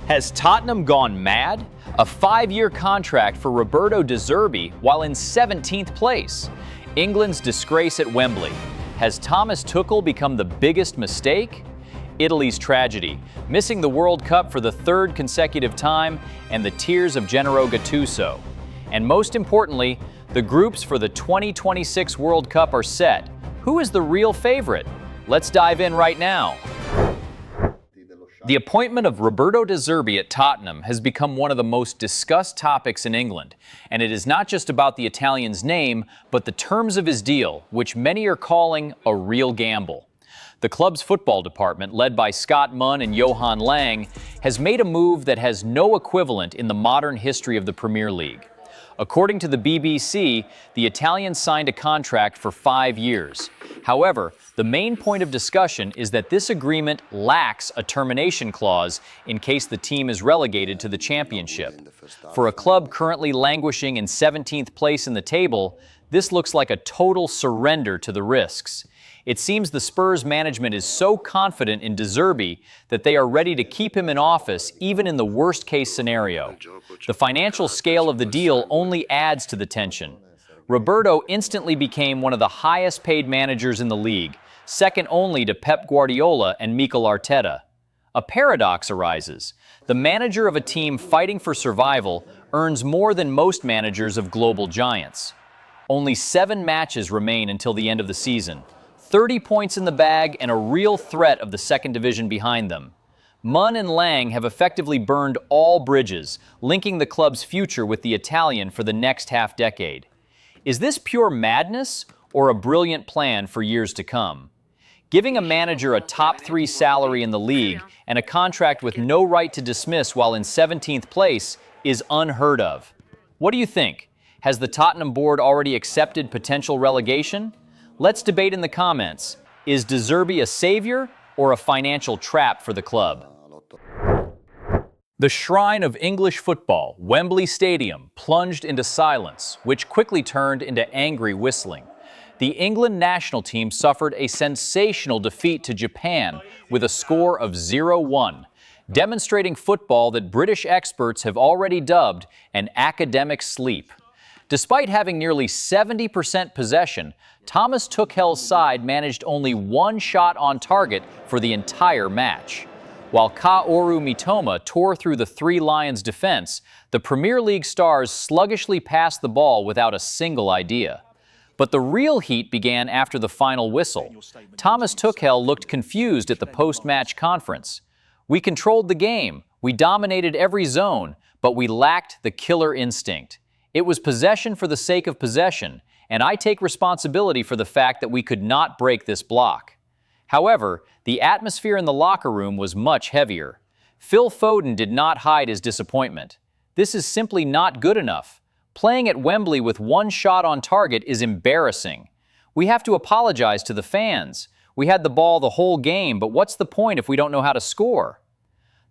Has Tottenham gone mad? A 5-year contract for Roberto De Zerbi while in 17th place. England's disgrace at Wembley. Has Thomas Tuchel become the biggest mistake? Italy's tragedy, missing the World Cup for the 3rd consecutive time, and the tears of Gennaro Gattuso. And most importantly, the groups for the 2026 World Cup are set. Who is the real favorite? Let's dive in right now. The appointment of Roberto De Zerbi at Tottenham has become one of the most discussed topics in England, and it is not just about the Italian's name, but the terms of his deal, which many are calling a real gamble. The club's football department, led by Scott Munn and Johan Lange, has made a move that has no equivalent in the modern history of the Premier League. According to the BBC, the Italian signed a contract for 5 years. However, the main point of discussion is that this agreement lacks a termination clause in case the team is relegated to the Championship. For a club currently languishing in 17th place in the table, this looks like a total surrender to the risks. It seems the Spurs management is so confident in De Zerbi that they are ready to keep him in office even in the worst-case scenario. The financial scale of the deal only adds to the tension. Roberto instantly became one of the highest-paid managers in the league, second only to Pep Guardiola and Mikel Arteta. A paradox arises. The manager of a team fighting for survival earns more than most managers of global giants. Only 7 matches remain until the end of the season. 30 points in the bag and a real threat of the second division behind them. Munn and Lange have effectively burned all bridges, linking the club's future with the Italian for the next half-decade. Is this pure madness or a brilliant plan for years to come? Giving a manager a top 3 salary in the league and a contract with no right to dismiss while in 17th place is unheard of. What do you think? Has the Tottenham board already accepted potential relegation? Let's debate in the comments. Is De Zerbi a savior or a financial trap for the club? The shrine of English football, Wembley Stadium, plunged into silence, which quickly turned into angry whistling. The England national team suffered a sensational defeat to Japan with a score of 0-1, demonstrating football that British experts have already dubbed an academic sleep. Despite having nearly 70% possession, Thomas Tuchel's side managed only 1 shot on target for the entire match. While Kaoru Mitoma tore through the Three Lions' defense, the Premier League stars sluggishly passed the ball without a single idea. But the real heat began after the final whistle. Thomas Tuchel looked confused at the post-match conference. "We controlled the game, we dominated every zone, but we lacked the killer instinct. It was possession for the sake of possession, and I take responsibility for the fact that we could not break this block." However, the atmosphere in the locker room was much heavier. Phil Foden did not hide his disappointment. "This is simply not good enough. Playing at Wembley with 1 shot on target is embarrassing. We have to apologize to the fans. We had the ball the whole game, but what's the point if we don't know how to score?"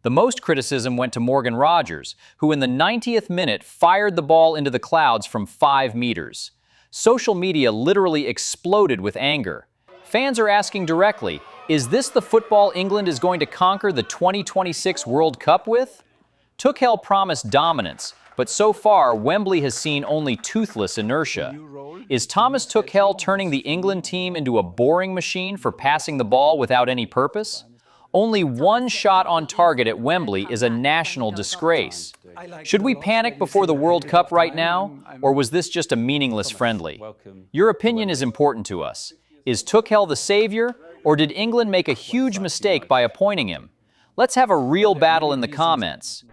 The most criticism went to Morgan Rogers, who in the 90th minute fired the ball into the clouds from 5 meters. Social media literally exploded with anger. Fans are asking directly, is this the football England is going to conquer the 2026 World Cup with? Tuchel promised dominance, but so far Wembley has seen only toothless inertia. Is Thomas Tuchel turning the England team into a boring machine for passing the ball without any purpose? Only 1 shot on target at Wembley is a national disgrace. Should we panic before the World Cup right now, or was this just a meaningless friendly? Your opinion is important to us. Is Tuchel the savior, or did England make a huge mistake by appointing him? Let's have a real battle in the comments.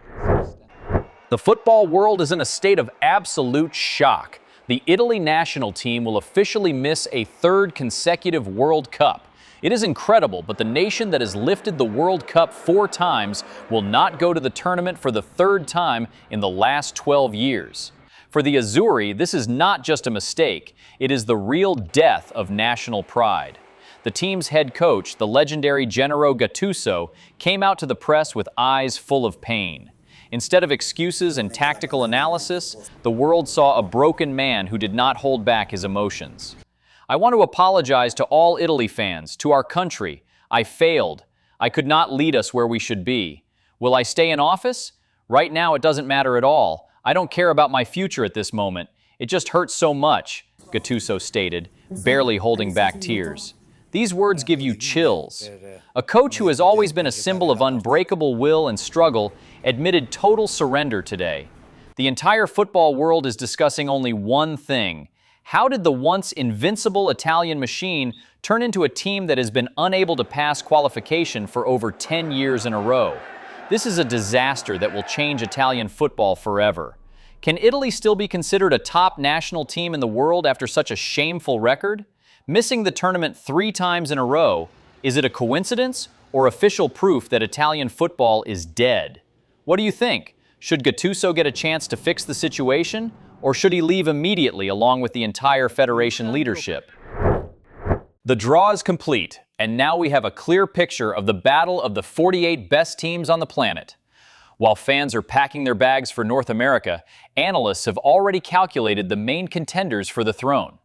The football world is in a state of absolute shock. The Italy national team will officially miss a 3rd consecutive World Cup. It is incredible, but the nation that has lifted the World Cup 4 times will not go to the tournament for the 3rd time in the last 12 years. For the Azzurri, this is not just a mistake, it is the real death of national pride. The team's head coach, the legendary Gennaro Gattuso, came out to the press with eyes full of pain. Instead of excuses and tactical analysis, the world saw a broken man who did not hold back his emotions. "I want to apologize to all Italy fans, to our country. I failed. I could not lead us where we should be. Will I stay in office? Right now, it doesn't matter at all. I don't care about my future at this moment. It just hurts so much, Gattuso stated, barely holding back tears. These words give you chills. A coach who has always been a symbol of unbreakable will and struggle admitted total surrender today. The entire football world is discussing only one thing. How did the once invincible Italian machine turn into a team that has been unable to pass qualification for over 10 years in a row? This is a disaster that will change Italian football forever. Can Italy still be considered a top national team in the world after such a shameful record? Missing the tournament 3 times in a row, is it a coincidence or official proof that Italian football is dead? What do you think? Should Gattuso get a chance to fix the situation, or should he leave immediately along with the entire federation leadership? The draw is complete, and now we have a clear picture of the battle of the 48 best teams on the planet. While fans are packing their bags for North America, analysts have already calculated the main contenders for the throne.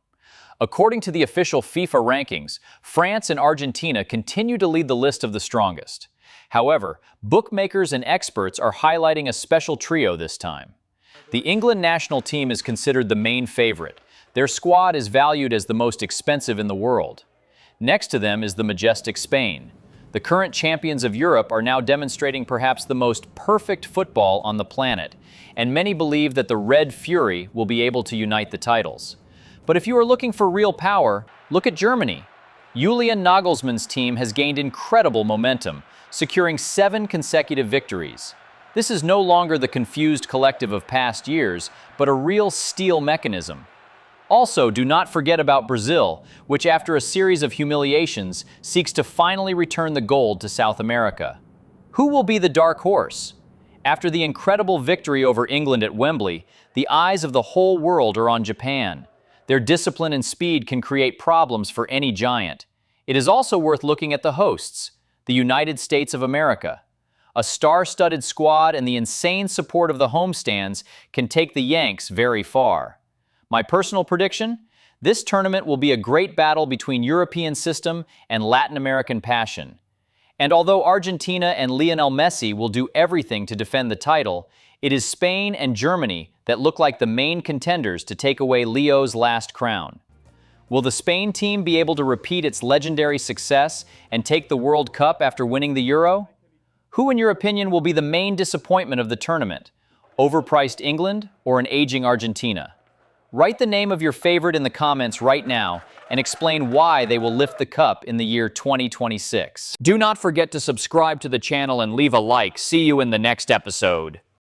According to the official FIFA rankings, France and Argentina continue to lead the list of the strongest. However, bookmakers and experts are highlighting a special trio this time. The England national team is considered the main favorite. Their squad is valued as the most expensive in the world. Next to them is the majestic Spain. The current champions of Europe are now demonstrating perhaps the most perfect football on the planet, and many believe that the Red Fury will be able to unite the titles. But if you are looking for real power, look at Germany. Julian Nagelsmann's team has gained incredible momentum, securing 7 consecutive victories. This is no longer the confused collective of past years, but a real steel mechanism. Also, do not forget about Brazil, which after a series of humiliations seeks to finally return the gold to South America. Who will be the dark horse? After the incredible victory over England at Wembley, the eyes of the whole world are on Japan. Their discipline and speed can create problems for any giant. It is also worth looking at the hosts, the United States of America. A star-studded squad and the insane support of the homestands can take the Yanks very far. My personal prediction? This tournament will be a great battle between European system and Latin American passion. And although Argentina and Lionel Messi will do everything to defend the title, it is Spain and Germany that look like the main contenders to take away Leo's last crown. Will the Spain team be able to repeat its legendary success and take the World Cup after winning the Euro? Who, in your opinion, will be the main disappointment of the tournament? Overpriced England or an aging Argentina? Write the name of your favorite in the comments right now and explain why they will lift the cup in the year 2026. Do not forget to subscribe to the channel and leave a like. See you in the next episode.